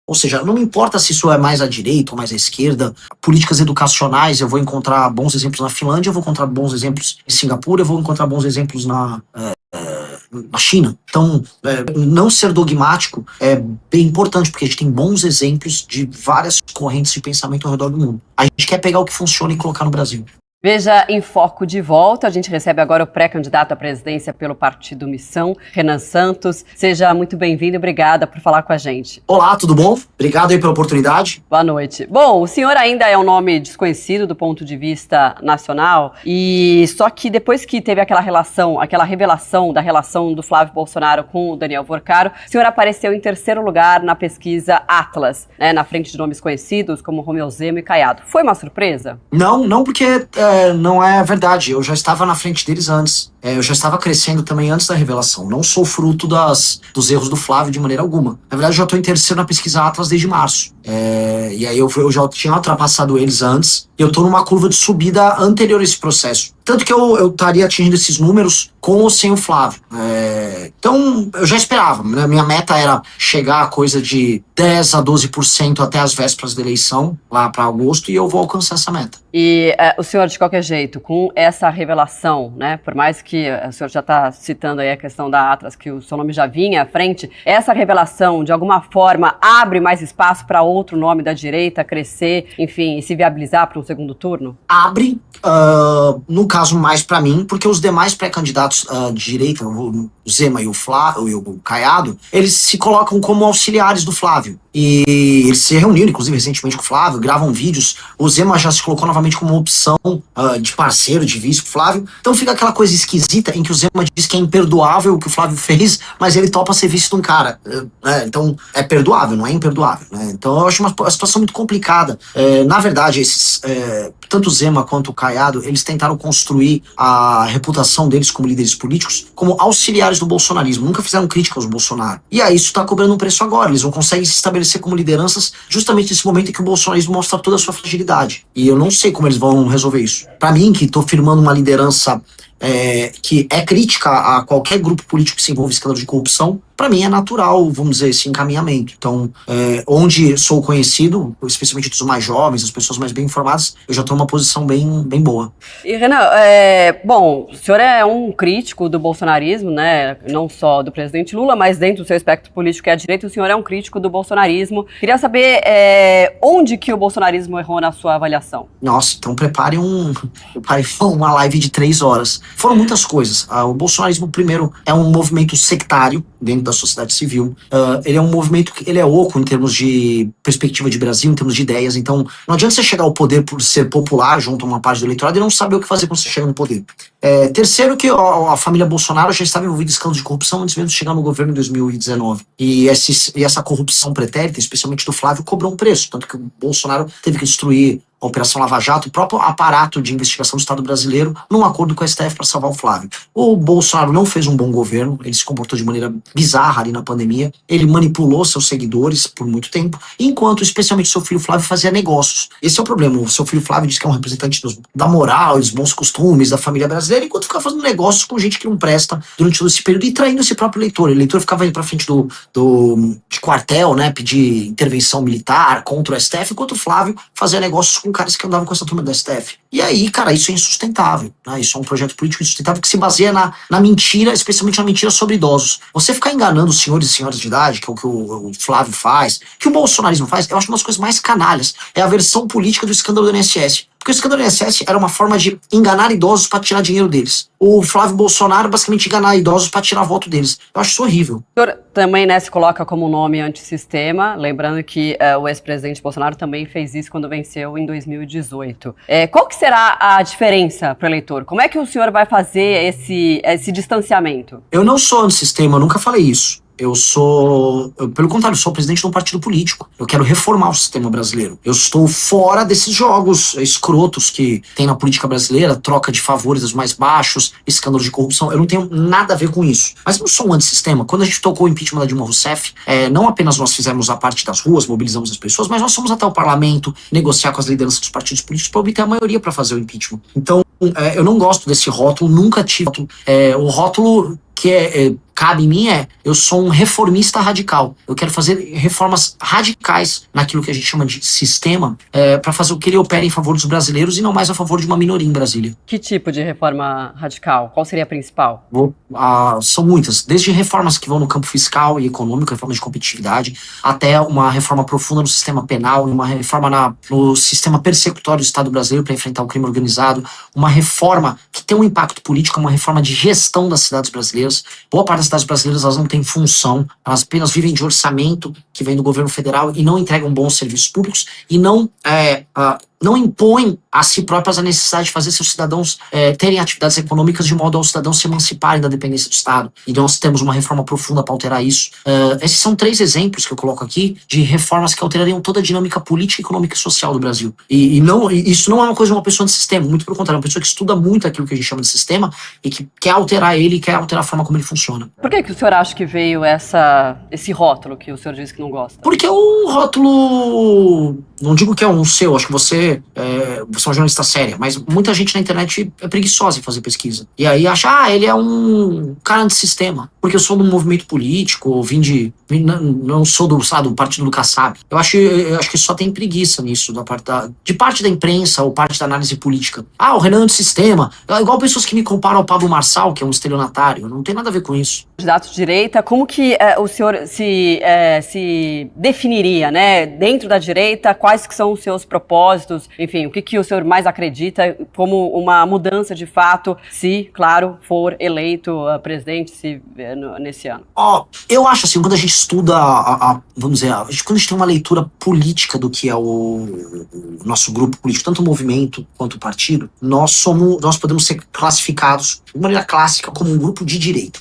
Ou seja, não me importa se isso é mais à direita ou mais à esquerda. Políticas educacionais, eu vou encontrar bons exemplos na Finlândia, eu vou encontrar bons exemplos em Singapura, eu vou encontrar bons exemplos na China. Então, não ser dogmático é bem importante, porque a gente tem bons exemplos de várias correntes de pensamento ao redor do mundo. A gente quer pegar o que funciona e colocar no Brasil. Veja em Foco de volta. A gente recebe agora o pré-candidato à presidência pelo Partido Missão, Renan Santos. Seja muito bem-vindo e obrigada por falar com a gente. Olá, tudo bom? Obrigado aí pela oportunidade. Boa noite. Bom, o senhor ainda é um nome desconhecido do ponto de vista nacional, e só que depois que teve aquela revelação da relação do Flávio Bolsonaro com o Daniel Worcaro, o senhor apareceu em terceiro lugar na pesquisa Atlas, né, na frente de nomes conhecidos como Romeu Zema e Caiado. Foi uma surpresa? Não, porque não é verdade. Eu já estava na frente deles antes. Eu já estava crescendo também antes da revelação. Não sou fruto dos erros do Flávio de maneira alguma. Na verdade, eu já estou em terceiro na pesquisa Atlas desde março. E aí eu já tinha ultrapassado eles antes. E eu estou numa curva de subida anterior a esse processo. Tanto que eu estaria atingindo esses números com ou sem o Flávio. Então, eu já esperava. Né? Minha meta era chegar a coisa de 10 a 12% até as vésperas da eleição, lá para agosto, e eu vou alcançar essa meta. E o senhor, de qualquer jeito, com essa revelação, né, por mais que o senhor já está citando aí a questão da Atlas, que o seu nome já vinha à frente, essa revelação, de alguma forma, abre mais espaço para outro nome da direita crescer, enfim, e se viabilizar para um segundo turno? Abre, no caso mais para mim, porque os demais pré-candidatos de direita, o Zema e o Caiado, eles se colocam como auxiliares do Flávio. E eles se reuniram, inclusive, recentemente com o Flávio, gravam vídeos. O Zema já se colocou novamente como uma opção de parceiro, de vice com o Flávio. Então fica aquela coisa esquisita em que o Zema diz que é imperdoável o que o Flávio fez, mas ele topa ser vice de um cara. Então é perdoável, não é imperdoável. Né? Então eu acho uma situação muito complicada. Na verdade, tanto o Zema quanto o Caiado, eles tentaram construir a reputação deles como líderes políticos como auxiliares do bolsonarismo. Nunca fizeram crítica aos Bolsonaro. E aí isso está cobrando um preço agora. Eles não conseguem se estabelecer como lideranças justamente nesse momento em que o bolsonarismo mostra toda a sua fragilidade. E eu não sei como eles vão resolver isso. Para mim, que estou firmando uma liderança que é crítica a qualquer grupo político que se envolve em escândalo de corrupção, para mim é natural, vamos dizer, esse encaminhamento. Então, onde sou conhecido, especialmente dos mais jovens, as pessoas mais bem informadas, eu já estou numa posição bem boa. E, Renan, bom, o senhor é um crítico do bolsonarismo, né? Não só do presidente Lula, mas dentro do seu espectro político que é a direita, o senhor é um crítico do bolsonarismo. Queria saber onde que o bolsonarismo errou na sua avaliação. Nossa, então prepare uma live de 3 horas. Foram muitas coisas. O bolsonarismo, primeiro, é um movimento sectário dentro da sociedade civil. Ele é um movimento que ele é oco em termos de perspectiva de Brasil, em termos de ideias. Então, não adianta você chegar ao poder por ser popular junto a uma parte do eleitorado e não saber o que fazer quando você chega no poder. Terceiro, que a família Bolsonaro já estava envolvida em escândalos de corrupção antes mesmo de chegar no governo em 2019. E essa corrupção pretérita, especialmente do Flávio, cobrou um preço. Tanto que o Bolsonaro teve que destruir a Operação Lava Jato, o próprio aparato de investigação do Estado brasileiro, num acordo com a STF para salvar o Flávio. O Bolsonaro não fez um bom governo, ele se comportou de maneira bizarra ali na pandemia, ele manipulou seus seguidores por muito tempo, enquanto especialmente seu filho Flávio fazia negócios. Esse é o problema, o seu filho Flávio diz que é um representante da moral e dos bons costumes da família brasileira, enquanto ficava fazendo negócios com gente que não presta durante todo esse período e traindo esse próprio eleitor. O eleitor ficava indo pra frente de quartel, né, pedir intervenção militar contra o STF, enquanto o Flávio fazia negócios com caras que andavam com essa turma do STF. E aí, cara, isso é insustentável. Né? Isso é um projeto político insustentável que se baseia na mentira, especialmente na mentira sobre idosos. Você ficar enganando os senhores e senhoras de idade, que é o que o Flávio faz, que o bolsonarismo faz, eu acho uma das coisas mais canalhas. É a versão política do escândalo do INSS. Porque o escândalo do INSS era uma forma de enganar idosos para tirar dinheiro deles. O Flávio Bolsonaro basicamente enganar idosos para tirar voto deles. Eu acho isso horrível. O senhor também, né, se coloca como nome antissistema, lembrando que o ex-presidente Bolsonaro também fez isso quando venceu em 2018. Qual que será a diferença para o eleitor? Como é que o senhor vai fazer esse distanciamento? Eu não sou antissistema, eu nunca falei isso. Pelo contrário, sou presidente de um partido político. Eu quero reformar o sistema brasileiro. Eu estou fora desses jogos escrotos que tem na política brasileira, troca de favores dos mais baixos, escândalo de corrupção. Eu não tenho nada a ver com isso. Mas eu não sou um antissistema. Quando a gente tocou o impeachment da Dilma Rousseff, não apenas nós fizemos a parte das ruas, mobilizamos as pessoas, mas nós fomos até o parlamento negociar com as lideranças dos partidos políticos para obter a maioria para fazer o impeachment. Então, eu não gosto desse rótulo, nunca tive. O rótulo cabe em mim eu sou um reformista radical. Eu quero fazer reformas radicais naquilo que a gente chama de sistema, para fazer o que ele opera em favor dos brasileiros e não mais a favor de uma minoria em Brasília. Que tipo de reforma radical? Qual seria a principal? São muitas, desde reformas que vão no campo fiscal e econômico, reforma de competitividade, até uma reforma profunda no sistema penal, uma reforma no sistema persecutório do Estado brasileiro para enfrentar o crime organizado, uma reforma que tem um impacto político, uma reforma de gestão das cidades brasileiras. Boa parte das cidades brasileiras elas não têm função, elas apenas vivem de orçamento que vem do governo federal e não entregam bons serviços públicos e não impõem a si próprias a necessidade de fazer seus cidadãos terem atividades econômicas de modo aos cidadãos se emanciparem da dependência do Estado. E nós temos uma reforma profunda para alterar isso. Esses são 3 exemplos que eu coloco aqui de reformas que alterariam toda a dinâmica política, econômica e social do Brasil. E isso não é uma coisa de uma pessoa de sistema, muito pelo contrário, é uma pessoa que estuda muito aquilo que a gente chama de sistema e que quer alterar ele, quer alterar a forma como ele funciona. Por que o senhor acha que veio esse rótulo que o senhor disse que não gosta? Porque é um rótulo, não digo que é um seu, acho que você é uma jornalista séria, mas muita gente na internet é preguiçosa em fazer pesquisa. E aí acha, ele é um cara antissistema, porque eu sou de um movimento político, não sou do partido do Kassab. Eu acho que só tem preguiça nisso, de parte da imprensa ou parte da análise política. O Renan é antissistema. Igual pessoas que me comparam ao Pablo Marçal, que é um estelionatário. Não tem nada a ver com isso. Candidato de direita, como que o senhor se definiria, né? Dentro da direita, quais que são os seus propósitos? Enfim, o que o senhor mais acredita como uma mudança de fato, se, claro, for eleito presidente nesse ano? Eu acho assim, quando a gente estuda, vamos dizer, quando a gente tem uma leitura política do que é o nosso grupo político, tanto o movimento quanto o partido, nós podemos ser classificados de maneira clássica como um grupo de direita.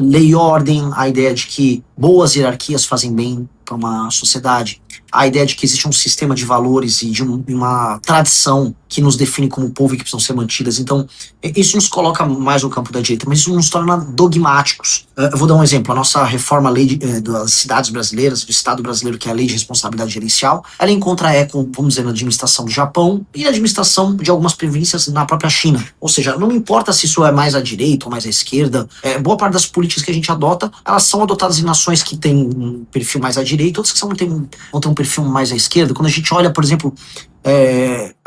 Lei e ordem, a ideia de que boas hierarquias fazem bem para uma sociedade, a ideia de que existe um sistema de valores e de uma tradição que nos define como povo e que precisam ser mantidas. Então, isso nos coloca mais no campo da direita, mas isso nos torna dogmáticos. Eu vou dar um exemplo. A nossa reforma lei das cidades brasileiras, do Estado brasileiro, que é a Lei de Responsabilidade Gerencial, ela encontra eco, vamos dizer, na administração do Japão e na administração de algumas províncias na própria China. Ou seja, não me importa se isso é mais à direita ou mais à esquerda. Boa parte das políticas que a gente adota, elas são adotadas em nações que têm um perfil mais à direita, outras que vão ter um perfil mais à esquerda. Quando a gente olha, por exemplo,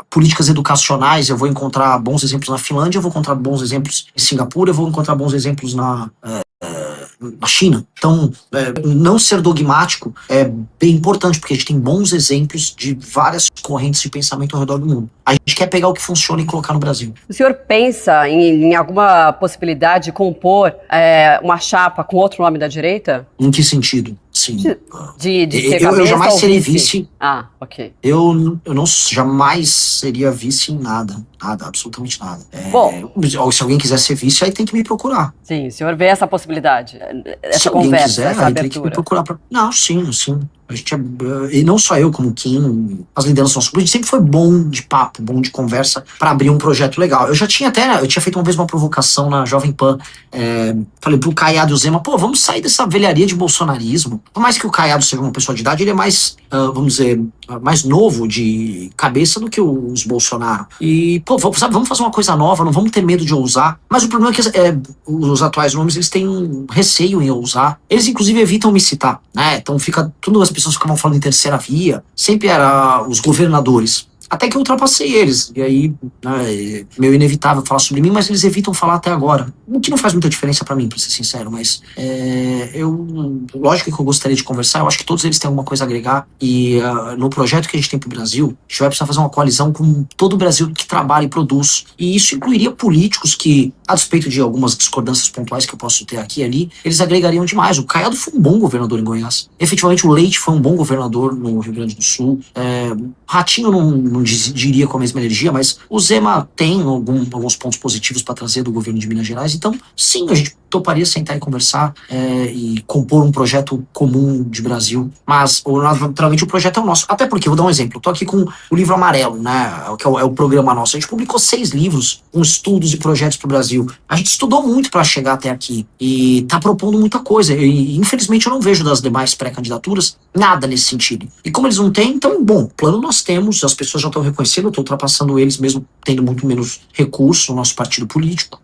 políticas educacionais, eu vou encontrar bons exemplos na Finlândia, eu vou encontrar bons exemplos em Singapura, eu vou encontrar bons exemplos na China. Então, não ser dogmático é bem importante, porque a gente tem bons exemplos de várias correntes de pensamento ao redor do mundo. A gente quer pegar o que funciona e colocar no Brasil. O senhor pensa em alguma possibilidade de compor uma chapa com outro nome da direita? Em que sentido? Sim. De ser cabeça eu jamais ou serei vice. Ok. Eu jamais seria vice em nada. Nada, absolutamente nada. Bom, se alguém quiser ser vice, aí tem que me procurar. Sim, o senhor vê essa possibilidade, essa conversa, alguém quiser, essa aí tem que me procurar. Não, sim. A gente e não só eu, como Kim, as lideranças do nosso grupo, a gente sempre foi bom de papo, bom de conversa para abrir um projeto legal. Eu tinha feito uma vez uma provocação na Jovem Pan, falei pro Caiado e o Zema, vamos sair dessa velharia de bolsonarismo. Por mais que o Caiado seja uma pessoa de idade, ele é mais, vamos dizer, mais novo de cabeça do que os Bolsonaro. E, vamos fazer uma coisa nova, não vamos ter medo de ousar. Mas o problema é que os atuais nomes, eles têm receio em ousar. Eles, inclusive, evitam me citar, né? Então tudo as pessoas ficavam falando em terceira via, sempre era os governadores. Até que eu ultrapassei eles. E aí, meio inevitável falar sobre mim, mas eles evitam falar até agora. O que não faz muita diferença pra mim, pra ser sincero, mas lógico que eu gostaria de conversar, eu acho que todos eles têm alguma coisa a agregar. E no projeto que a gente tem pro Brasil, a gente vai precisar fazer uma coalizão com todo o Brasil que trabalha e produz. E isso incluiria políticos que, a despeito de algumas discordâncias pontuais que eu posso ter aqui e ali, eles agregariam demais. O Caiado foi um bom governador em Goiás. Efetivamente, o Leite foi um bom governador no Rio Grande do Sul. Ratinho não diria com a mesma energia, mas o Zema tem alguns pontos positivos para trazer do governo de Minas Gerais. Então, sim, a gente toparia sentar e conversar e compor um projeto comum de Brasil. Mas, naturalmente, o projeto é o nosso. Até porque, vou dar um exemplo. Eu tô aqui com o livro Amarelo, né? Que é o programa nosso. A gente publicou 6 livros com estudos e projetos pro Brasil. A gente estudou muito para chegar até aqui e tá propondo muita coisa. E, infelizmente, eu não vejo das demais pré-candidaturas nada nesse sentido. E como eles não têm, então, bom, plano nós temos, as pessoas já estão reconhecendo, eu estou ultrapassando eles mesmo tendo muito menos recurso no nosso partido político.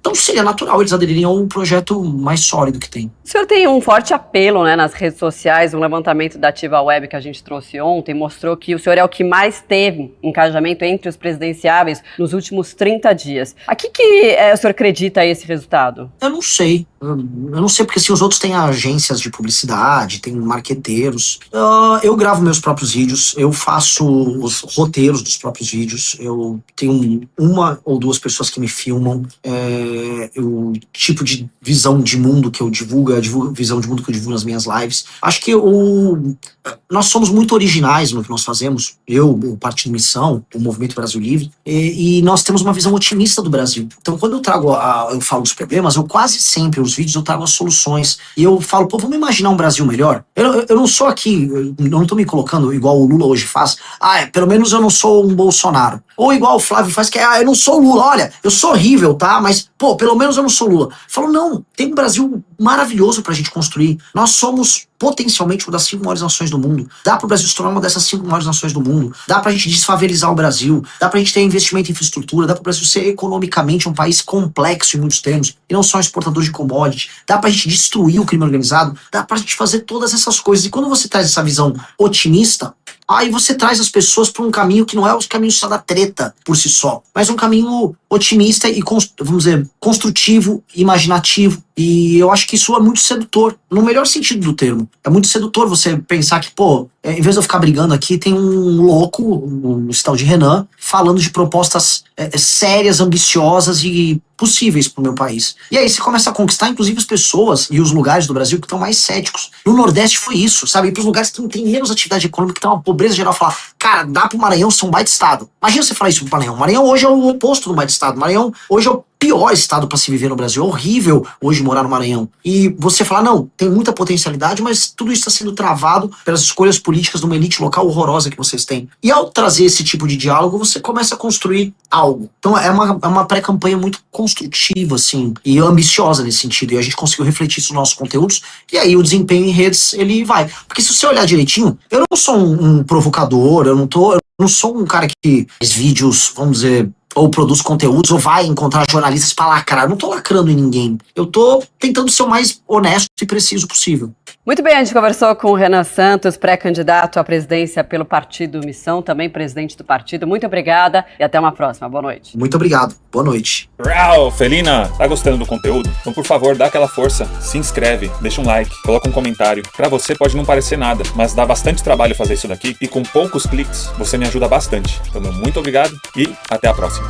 Então seria natural eles aderirem ao projeto mais sólido que tem. O senhor tem um forte apelo, né, nas redes sociais. Um levantamento da Ativa Web que a gente trouxe ontem mostrou que o senhor é o que mais teve engajamento entre os presidenciáveis nos últimos 30 dias. A que o senhor acredita a esse resultado? Eu não sei. Eu não sei porque os outros têm agências de publicidade, tem marqueteiros. Eu gravo meus próprios vídeos, eu faço os roteiros dos próprios vídeos, eu tenho uma ou duas pessoas que me filmam, o tipo de visão de mundo que eu divulgo, a visão de mundo que eu divulgo nas minhas lives. Acho que nós somos muito originais no que nós fazemos, o Partido Missão, o Movimento Brasil Livre, e nós temos uma visão otimista do Brasil. Então, quando eu falo dos problemas, eu quase sempre, os vídeos, eu trago as soluções. E eu falo, vamos imaginar um Brasil melhor? Eu não sou aqui, eu não tô me colocando igual o Lula hoje faz. Pelo menos eu não sou um Bolsonaro. Ou igual o Flávio faz, que eu não sou Lula. Olha, eu sou horrível, tá? Mas, pelo menos eu não sou Lula. Eu falo, não, tem um Brasil maravilhoso pra gente construir. Nós somos potencialmente uma das 5 maiores nações do mundo. Dá pro Brasil se tornar uma dessas 5 maiores nações do mundo. Dá pra gente desfavelizar o Brasil. Dá pra gente ter investimento em infraestrutura. Dá pro Brasil ser economicamente um país complexo em muitos termos. E não só um exportador de commodity. Dá pra gente destruir o crime organizado. Dá pra gente fazer todas essas coisas. E quando você traz essa visão otimista, aí você traz as pessoas para um caminho que não é o caminho só da treta por si só, mas um caminho otimista e, vamos dizer, construtivo, imaginativo. E eu acho que isso é muito sedutor, no melhor sentido do termo. É muito sedutor você pensar que, em vez de eu ficar brigando aqui, tem um louco, esse tal de Renan, falando de propostas sérias, ambiciosas e possíveis pro meu país. E aí você começa a conquistar, inclusive, as pessoas e os lugares do Brasil que estão mais céticos. No Nordeste foi isso, sabe? E pros lugares que tem menos atividade econômica, que tem uma pobreza geral, falar, cara, dá pro Maranhão ser um baita estado. Imagina você falar isso pro Maranhão. Maranhão hoje é o oposto do baita estado. Maranhão hoje é o pior estado para se viver no Brasil. É horrível hoje morar no Maranhão. E você fala, não, tem muita potencialidade, mas tudo isso está sendo travado pelas escolhas políticas de uma elite local horrorosa que vocês têm. E ao trazer esse tipo de diálogo, você começa a construir algo. Então é uma pré-campanha muito construtiva, assim, e ambiciosa nesse sentido. E a gente conseguiu refletir isso nos nossos conteúdos. E aí o desempenho em redes, ele vai. Porque se você olhar direitinho, eu não sou um provocador, eu não sou um cara que faz vídeos, vamos dizer, ou produz conteúdos, ou vai encontrar jornalistas pra lacrar. Eu não tô lacrando em ninguém. Eu tô tentando ser o mais honesto e preciso possível. Muito bem, a gente conversou com o Renan Santos, pré-candidato à presidência pelo Partido Missão, também presidente do partido. Muito obrigada e até uma próxima. Boa noite. Muito obrigado. Boa noite. Rau, Felina, tá gostando do conteúdo? Então, por favor, dá aquela força. Se inscreve, deixa um like, coloca um comentário. Pra você pode não parecer nada, mas dá bastante trabalho fazer isso daqui e com poucos cliques você me ajuda bastante. Então, muito obrigado e até a próxima.